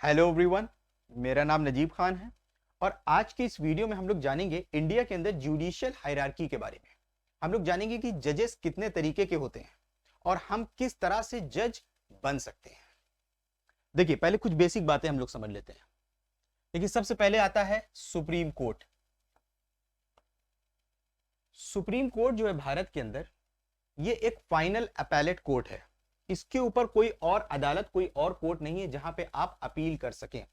Hello everyone, मेरा नाम नजीब खान है और आज के इस वीडियो में हम लोग जानेंगे इंडिया के अंदर जुडिशियल हायरार्की के बारे में। हम लोग जानेंगे कि जजेस कितने तरीके के होते हैं और हम किस तरह से जज बन सकते हैं। देखिए, पहले कुछ बेसिक बातें हम लोग समझ लेते हैं। देखिए, सबसे पहले आता है सुप्रीम कोर्ट। सुप्रीम कोर्ट जो है भारत के अंदर, ये एक फाइनल अपैलेट कोर्ट है। इसके ऊपर कोई और अदालत, कोई और कोर्ट नहीं है जहां पे आप अपील कर सकें।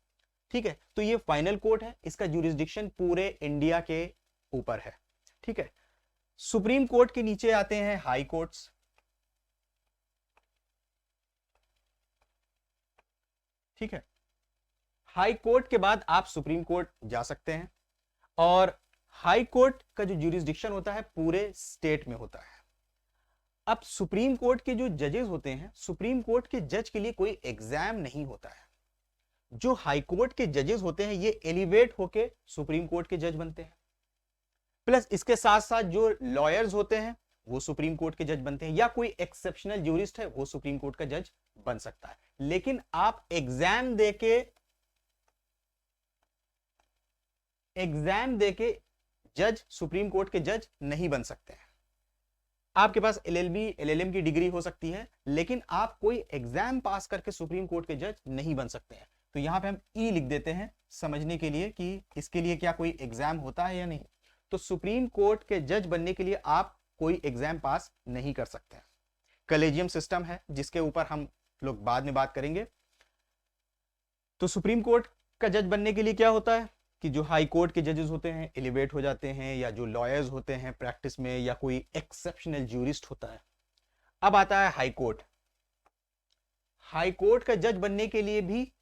ठीक है, तो ये फाइनल कोर्ट है, इसका ज्यूरिसडिक्शन पूरे इंडिया के ऊपर है। ठीक है, सुप्रीम कोर्ट के नीचे आते हैं हाई कोर्ट्स। ठीक है, हाई कोर्ट के बाद आप सुप्रीम कोर्ट जा सकते हैं और हाई कोर्ट का जो ज्यूरिसडिक्शन होता है पूरे स्टेट में होता है। अब सुप्रीम कोर्ट के जो जजेस होते हैं, सुप्रीम कोर्ट के जज के लिए कोई एग्जाम नहीं होता है। जो हाई कोर्ट के जजेस होते हैं ये एलिवेट होके सुप्रीम कोर्ट के जज बनते हैं। प्लस इसके साथ साथ जो लॉयर्स होते हैं वो सुप्रीम कोर्ट के जज बनते हैं, या कोई एक्सेप्शनल ज्यूरिस्ट है वो सुप्रीम कोर्ट का जज बन सकता है। लेकिन आप एग्जाम देके जज, सुप्रीम कोर्ट के जज नहीं बन सकते हैं। आपके पास LLB LLM की डिग्री हो सकती है, लेकिन आप कोई एग्जाम पास करके सुप्रीम कोर्ट के जज नहीं बन सकते हैं। तो यहां पे हम ई लिख देते हैं समझने के लिए कि इसके लिए क्या कोई एग्जाम होता है या नहीं। तो सुप्रीम कोर्ट के जज बनने के लिए आप कोई एग्जाम पास नहीं कर सकते हैं। कलेजियम सिस्टम है जिसके ऊपर हम लोग बाद में बात करेंगे। तो सुप्रीम कोर्ट का जज बनने के लिए क्या होता है कि जो हाई कोर्ट के जजेस होते हैं एलिवेट हो जाते हैं, या जो लॉयर्स होते हैं प्रैक्टिस में, या कोई एक्सेप्शनल ज्यूरिस्ट होता है। अब आता है हाई कोर्ट। हाई कोर्ट का जज बनने के लिए भी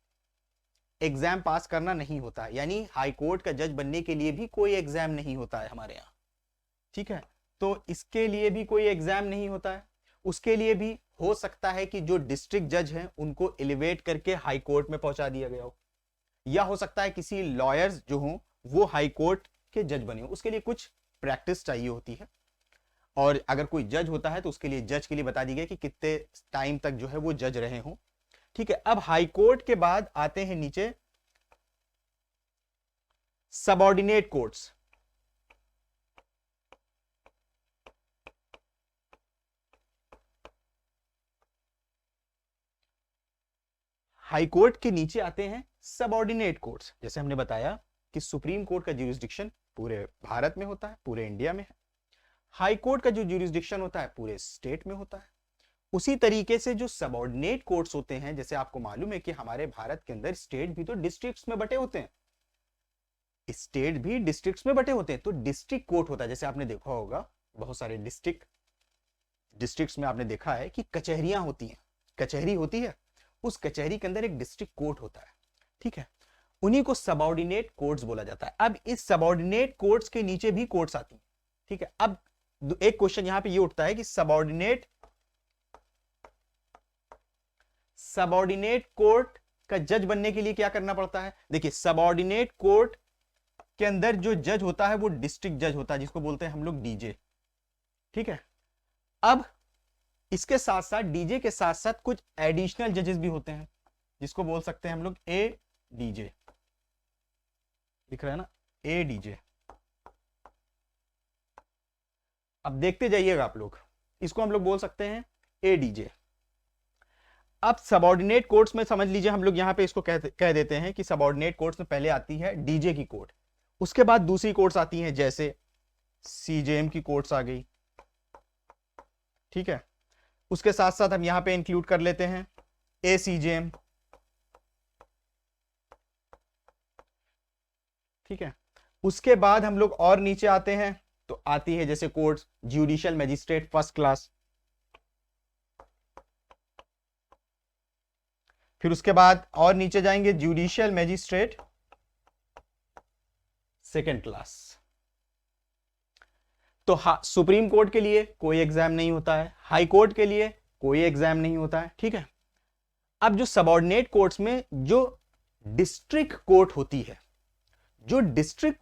एग्जाम पास करना नहीं होता है, यानी हाई कोर्ट का जज बनने के लिए भी कोई एग्जाम नहीं होता है हमारे यहाँ। ठीक है, तो इसके लिए भी कोई एग्जाम नहीं होता है। उसके लिए भी हो सकता है कि जो डिस्ट्रिक्ट जज हैं उनको एलिवेट करके हाई कोर्ट में पहुंचा दिया गया हो, या हो सकता है किसी लॉयर्स जो हों वो हाई कोर्ट के जज बने हो। उसके लिए कुछ प्रैक्टिस चाहिए होती है, और अगर कोई जज होता है तो उसके लिए जज के लिए बता दी गई कि कितने टाइम तक जो है वो जज रहे हों। ठीक है, अब हाई कोर्ट के बाद आते हैं नीचे सबऑर्डिनेट कोर्ट्स। हाई कोर्ट के नीचे आते हैं सबऑर्डिनेट कोर्ट्स। जैसे हमने बताया कि सुप्रीम कोर्ट का ज्यूरिसडिक्शन पूरे भारत में होता है, पूरे इंडिया में है। हाई कोर्ट का जो ज्यूरिसडिक्शन होता है पूरे स्टेट में होता है। उसी तरीके से जो सबऑर्डिनेट कोर्ट्स होते हैं, जैसे आपको मालूम है कि हमारे भारत के अंदर स्टेट भी तो डिस्ट्रिक्ट्स में बटे होते हैं, स्टेट भी डिस्ट्रिक्ट्स में बटे होते हैं। तो डिस्ट्रिक्ट कोर्ट होता है, जैसे आपने देखा होगा बहुत सारे डिस्ट्रिक्ट्स में आपने देखा है कि कचहरियां होती हैं, कचहरी होती है, उस कचहरी के अंदर एक डिस्ट्रिक्ट कोर्ट होता है। ठीक है, उन्हीं को सबऑर्डिनेट कोर्ट्स बोला जाता है। अब इस सबऑर्डिनेट कोर्ट्स के नीचे भी कोर्ट्स आती हैं। ठीक है, अब एक क्वेश्चन यहां पे ये उठता है कि सबऑर्डिनेट कोर्ट का जज बनने के लिए क्या करना पड़ता है। देखिए, सबऑर्डिनेट कोर्ट के अंदर जो जज होता है वो डिस्ट्रिक्ट जज होता है, जिसको बोलते हैं हम लोग डीजे। ठीक है, अब इसके साथ साथ डीजे के साथ साथ कुछ एडिशनल जजेस भी होते हैं, जिसको बोल सकते हैं हम लोग ADJ। दिख रहा है ना, ADJ। अब देखते जाइएगा आप लोग, इसको हम लोग बोल सकते हैं ADJ। अब सबऑर्डिनेट कोर्ट्स में समझ लीजिए, हम लोग यहां पे इसको कह देते हैं कि सबऑर्डिनेट कोर्ट्स में पहले आती है डीजे की कोर्ट, उसके बाद दूसरी कोर्ट्स आती हैं, जैसे CJM की कोर्ट्स आ गई। ठीक है, उसके साथ साथ हम यहां पे इंक्लूड कर लेते हैं ACJM। ठीक है, उसके बाद हम लोग और नीचे आते हैं तो आती है जैसे courts judicial magistrate first class. फिर उसके बाद और नीचे जाएंगे ज्यूडिशियल मैजिस्ट्रेट सेकेंड क्लास। तो सुप्रीम कोर्ट के लिए कोई एग्जाम नहीं होता है, हाई कोर्ट के लिए कोई एग्जाम नहीं होता है। ठीक है, अब जो सबऑर्डिनेट कोर्ट्स में जो डिस्ट्रिक्ट कोर्ट होती है, डिस्ट्रिक्ट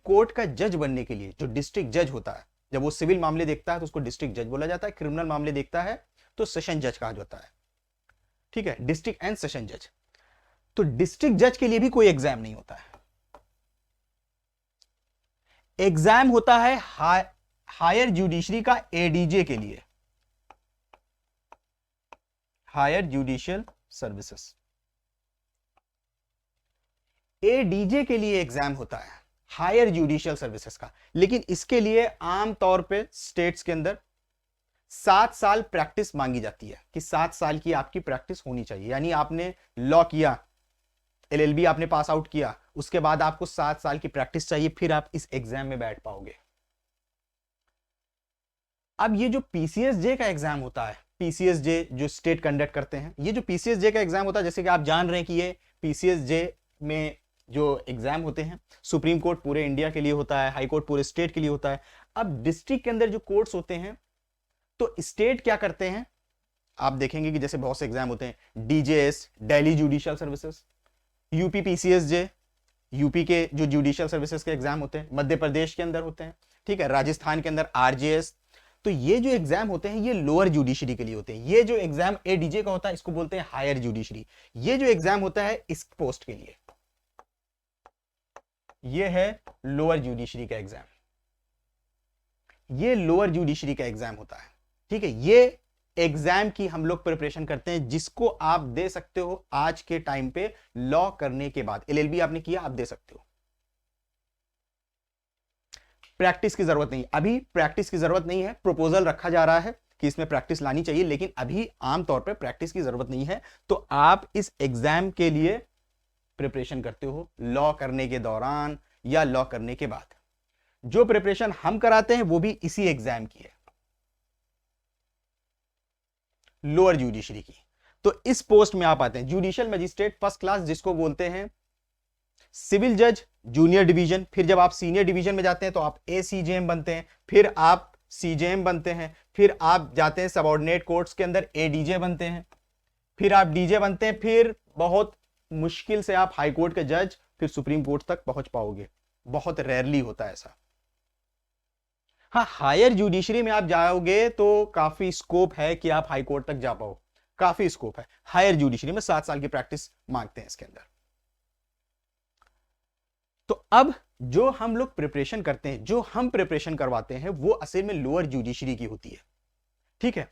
कोर्ट का जज बनने के लिए जो डिस्ट्रिक्ट जज होता है, जब वो सिविल मामले देखता है तो उसको डिस्ट्रिक्ट जज बोला जाता है, क्रिमिनल मामले देखता है तो सेशन जज कहा जाता है। ठीक है, डिस्ट्रिक्ट एंड सेशन जज। तो डिस्ट्रिक्ट जज के लिए भी कोई एग्जाम नहीं होता है। एग्जाम होता है हायर जुडिशरी का एडीजे के लिए, हायर जुडिशियल सर्विसेज, एडीजे के लिए एग्जाम होता है हायर जुडिशियल सर्विसेज का। लेकिन इसके लिए आमतौर पे स्टेट्स के अंदर 7 साल प्रैक्टिस मांगी जाती है कि 7 साल की आपकी प्रैक्टिस होनी चाहिए। यानी आपने लॉ किया, एलएलबी आपने पास आउट किया, उसके बाद आपको 7 साल की प्रैक्टिस चाहिए, फिर आप इस एग्जाम में बैठ पाओगे। अब ये जो पीसीएसजे का एग्जाम होता है, पीसीएसजे जो स्टेट कंडक्ट करते हैं, ये जो पीसीएसजे का एग्जाम होता है, जैसे कि आप जान रहे हैं कि ये पीसीएसजे में जो एग्जाम होते हैं, सुप्रीम कोर्ट पूरे इंडिया के लिए होता है, हाई कोर्ट पूरे स्टेट के लिए होता है। अब डिस्ट्रिक्ट के अंदर जो कोर्ट्स होते हैं, तो स्टेट क्या करते हैं, आप देखेंगे कि जैसे बहुत से एग्जाम होते हैं, DJS Delhi judicial services, UP PCSJ UP के जो जुडिशियल सर्विसेज के एग्जाम होते हैं, मध्य प्रदेश के अंदर होते हैं, ठीक है, राजस्थान के अंदर आरजेएस। तो ये जो एग्जाम होते हैं ये लोअर जुडिशरी के लिए होते हैं। ये जो एग्जाम एडीजे का होता है इसको बोलते हैं हायर जुडिशरी। ये जो एग्जाम होता है इस पोस्ट के लिए, ये है लोअर जुडिशरी का एग्जाम, ये लोअर जुडिशरी का एग्जाम होता है, ठीक है। ये एग्जाम की हम लोग प्रिपरेशन करते हैं, जिसको आप दे सकते हो आज के टाइम पे लॉ करने के बाद। एलएलबी आपने किया, आप दे सकते हो। प्रैक्टिस की जरूरत नहीं, अभी प्रैक्टिस की जरूरत नहीं है। प्रपोजल रखा जा रहा है कि इसमें प्रैक्टिस लानी चाहिए, लेकिन अभी आमतौर पे प्रैक्टिस की जरूरत नहीं है। तो आप इस एग्जाम के लिए प्रिपरेशन करते हो लॉ करने के दौरान या लॉ करने के बाद। जो प्रिपरेशन हम कराते हैं वो भी इसी एग्जाम की है, लोअर जुडिशरी की। तो इस पोस्ट में आप आते हैं जुडिशियल मजिस्ट्रेट फर्स्ट क्लास, जिसको बोलते हैं सिविल जज जूनियर डिवीजन। फिर जब आप सीनियर डिवीजन में जाते हैं तो आप एसीजेएम बनते हैं, फिर आप सीजेएम बनते हैं, फिर आप जाते हैं सबऑर्डिनेट कोर्ट्स के अंदर एडीजे बनते हैं, फिर आप डीजे बनते हैं, फिर बहुत मुश्किल से आप हाई कोर्ट के जज, फिर सुप्रीम कोर्ट तक पहुंच पाओगे। बहुत रेयरली होता है ऐसा। हाँ, हायर जुडिशरी में आप जाओगे तो काफी स्कोप है कि आप हाई कोर्ट तक जा पाओ, काफी स्कोप है। हायर जुडिशरी में 7 साल की प्रैक्टिस मांगते हैं इसके अंदर। तो अब जो हम लोग प्रिपरेशन करते हैं, जो हम प्रिपरेशन करवाते हैं, वो असल में लोअर जुडिशरी की होती है, ठीक है।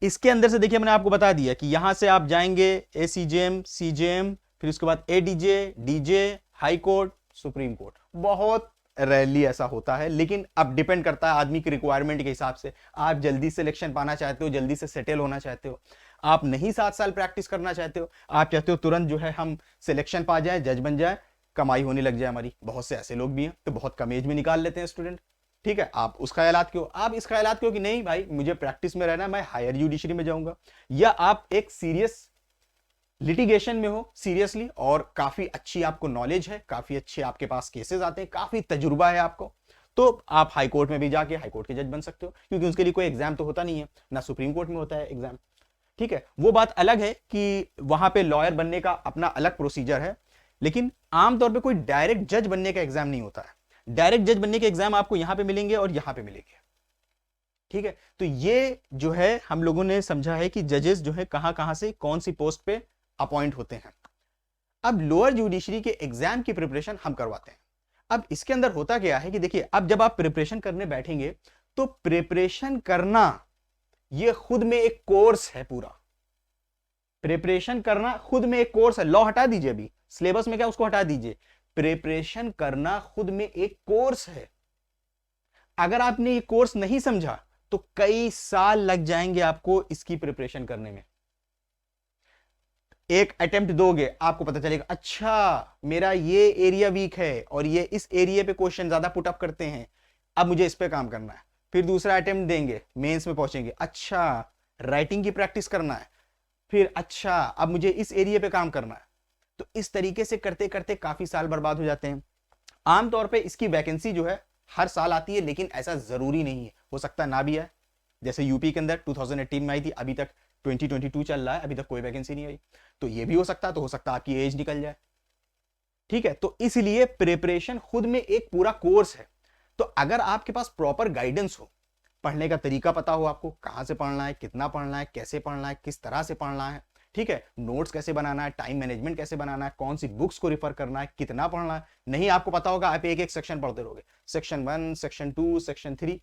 इसके अंदर से देखिए मैंने आपको बता दिया कि यहां से आप जाएंगे एसीजेएम, सीजेएम, फिर उसके बाद ADJ, DJ, high court, supreme court. बहुत रेयरली ऐसा होता है, लेकिन अब डिपेंड करता है आदमी की रिक्वायरमेंट के हिसाब से। आप जल्दी सिलेक्शन पाना चाहते हो, जल्दी से सेटल होना चाहते हो, आप नहीं 7 साल प्रैक्टिस करना चाहते हो, आप चाहते हो तुरंत जो है हम सिलेक्शन पा जाए, जज बन जाए, कमाई होने लग जाए हमारी। बहुत से ऐसे लोग भी हैं तो बहुत कम एज में निकाल लेते हैं स्टूडेंट, ठीक है। आप उस ख्यालात क्यों, आप इस ख्यालात क्यों कि नहीं भाई मुझे प्रैक्टिस में रहना है, मैं हायर जुडिशरी में जाऊंगा। या आप एक सीरियस लिटिगेशन में हो सीरियसली, और काफी अच्छी आपको नॉलेज है, काफी अच्छे आपके पास केसेस आते हैं, काफी तजुर्बा है आपको, तो आप हाई कोर्ट में भी जाके हाई कोर्ट के जज बन सकते हो, क्योंकि उसके लिए कोई एग्जाम तो होता नहीं है, ना सुप्रीम कोर्ट में होता है एग्जाम, ठीक है। वो बात अलग है कि वहां पे लॉयर बनने का अपना अलग प्रोसीजर है, लेकिन आमतौर पे कोई डायरेक्ट जज बनने का एग्जाम नहीं होता है। डायरेक्ट जज बनने के एग्जाम आपको यहां पे मिलेंगे और यहां पे मिलेंगे, ठीक है। तो ये जो है हम लोगों ने समझा है कि जजेस जो है कहां कहां से कौन सी पोस्ट पे अपॉइंट होते हैं। अब लोअर जुडिशरी के एग्जाम की प्रिपरेशन हम करवाते हैं। अब इसके अंदर होता क्या है कि देखिए, अब जब आप प्रिपरेशन करने बैठेंगे तो प्रिपरेशन करना ये खुद में एक कोर्स है पूरा। प्रिपरेशन करना खुद में एक कोर्स है। लॉ हटा दीजिए, अभी सिलेबस में क्या उसको हटा दीजिए, प्रिपरेशन करना खुद में एक कोर्स है। अगर आपने ये कोर्स नहीं समझा तो कई साल लग जाएंगे आपको इसकी प्रिपरेशन करने में। एक अटेम्प्ट दोगे आपको पता चलेगा अच्छा मेरा ये एरिया वीक है और ये इस एरिया पे क्वेश्चन ज्यादा पुट अप करते हैं, अब मुझे इस पे काम करना है। फिर दूसरा अटेम्प्ट देंगे, मेंस में पहुंचेंगे, अच्छा राइटिंग की प्रैक्टिस करना है, फिर अच्छा अब मुझे इस एरिया पे काम करना है। तो इस तरीके से करते करते काफी साल बर्बाद हो जाते हैं। आमतौर पे इसकी वैकेंसी जो है हर साल आती है, लेकिन ऐसा जरूरी नहीं है, हो सकता है ना भी आए। जैसे यूपी के अंदर 2018 में आई थी, अभी तक 2022 चल रहा है, अभी तक कोई वैकेंसी नहीं आई। तो ये भी हो सकता है, तो हो सकता है आपकी एज निकल जाए, ठीक है। तो इसलिए प्रिपरेशन खुद में एक पूरा कोर्स है। तो अगर आपके पास प्रॉपर गाइडेंस हो, पढ़ने का तरीका पता हो, आपको कहां से पढ़ना है, कितना पढ़ना है, कैसे पढ़ना है, किस तरह से पढ़ना है, ठीक है, नोट्स कैसे बनाना है, टाइम मैनेजमेंट कैसे बनाना है, कौन सी बुक्स को रिफर करना है, कितना पढ़ना है, नहीं आपको पता होगा, आप एक एक सेक्शन पढ़ते रहोगे, सेक्शन 1, सेक्शन 2, सेक्शन 3।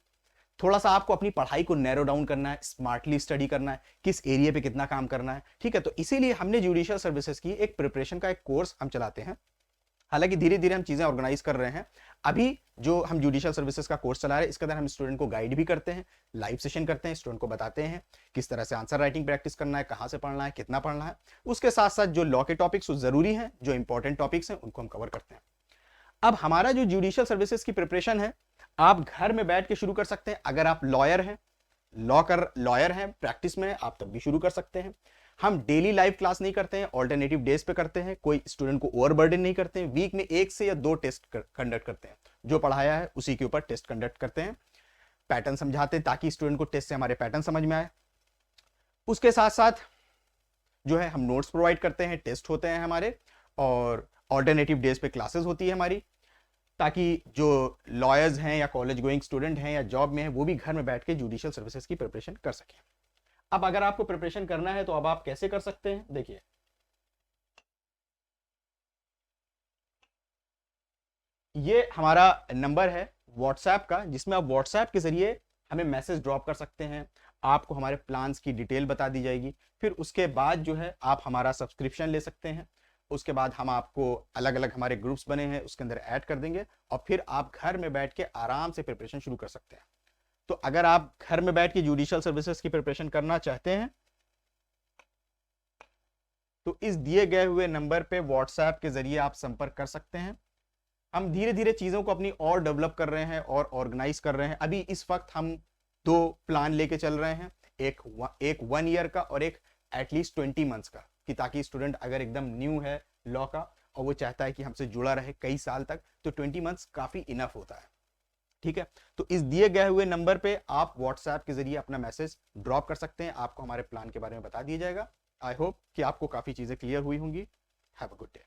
थोड़ा सा आपको अपनी पढ़ाई को नैरो डाउन करना है, स्मार्टली स्टडी करना है, किस एरिया पे कितना काम करना है, ठीक है। तो इसीलिए हमने जुडिशियल सर्विसेज की एक प्रिपरेशन का एक कोर्स हम चलाते हैं। हालांकि धीरे धीरे हम चीजें ऑर्गेनाइज कर रहे हैं। अभी जो हम जुडिशियल सर्विसेज का कोर्स चला रहे हैं, इसके अंदर हम स्टूडेंट को गाइड भी करते हैं, लाइव सेशन करते हैं, स्टूडेंट को बताते हैं किस तरह से आंसर राइटिंग प्रैक्टिस करना है, कहां से पढ़ना है, कितना पढ़ना है। उसके साथ साथ जो लॉ के टॉपिक्स जरूरी हैं, जो इंपॉर्टेंट टॉपिक्स हैं, उनको हम कवर करते हैं। अब हमारा जो जुडिशियल सर्विसेज की प्रिपरेशन है, आप घर में बैठ के शुरू कर सकते हैं। अगर आप लॉयर हैं, लॉयर हैं, प्रैक्टिस में आप तब भी शुरू कर सकते हैं। हम डेली लाइव क्लास नहीं करते हैं, ऑल्टरनेटिव डेज पे करते हैं, कोई स्टूडेंट को ओवरबर्डन नहीं करते हैं। वीक में 1 से या 2 टेस्ट कंडक्ट करते हैं, जो पढ़ाया है उसी के ऊपर टेस्ट कंडक्ट करते हैं, पैटर्न समझाते हैं ताकि स्टूडेंट को टेस्ट से हमारे पैटर्न समझ में आए। उसके साथ साथ जो है हम नोट्स प्रोवाइड करते हैं, टेस्ट होते हैं हमारे, और ऑल्टरनेटिव डेज पे क्लासेस होती है हमारी, ताकि जो लॉयर्स हैं या कॉलेज गोइंग स्टूडेंट हैं या जॉब में हैं, वो भी घर में बैठ के जुडिशियल सर्विसेज की प्रिपरेशन कर सकें। अब अगर आपको प्रिपरेशन करना है तो अब आप कैसे कर सकते हैं, देखिए ये हमारा नंबर है व्हाट्सएप का, जिसमें आप व्हाट्सएप के जरिए हमें मैसेज ड्रॉप कर सकते हैं। आपको हमारे प्लान्स की डिटेल बता दी जाएगी, फिर उसके बाद जो है आप हमारा सब्सक्रिप्शन ले सकते हैं। उसके बाद हम आपको अलग अलग हमारे ग्रुप्स बने हैं उसके अंदर ऐड कर देंगे, और फिर आप घर में बैठ के आराम से प्रिपरेशन शुरू कर सकते हैं। तो अगर आप घर में बैठ के जुडिशियल सर्विसेज की प्रिपरेशन करना चाहते हैं तो इस दिए गए हुए नंबर पे व्हाट्सएप के जरिए आप संपर्क कर सकते हैं। हम धीरे धीरे चीजों को अपनी और डेवलप कर रहे हैं और ऑर्गेनाइज कर रहे हैं। अभी इस वक्त हम 2 प्लान लेके चल रहे हैं, एक 1 ईयर का और एक एटलीस्ट 20 मंथ्स का, कि ताकि स्टूडेंट अगर एकदम न्यू है लॉ का और वो चाहता है कि हमसे जुड़ा रहे कई साल तक, तो 20 मंथ्स काफी इनफ होता है, ठीक है। तो इस दिए गए हुए नंबर पे आप व्हाट्सएप के जरिए अपना मैसेज ड्रॉप कर सकते हैं, आपको हमारे प्लान के बारे में बता दिया जाएगा। आई होप कि आपको काफी चीजें क्लियर हुई होंगी। Have a good day.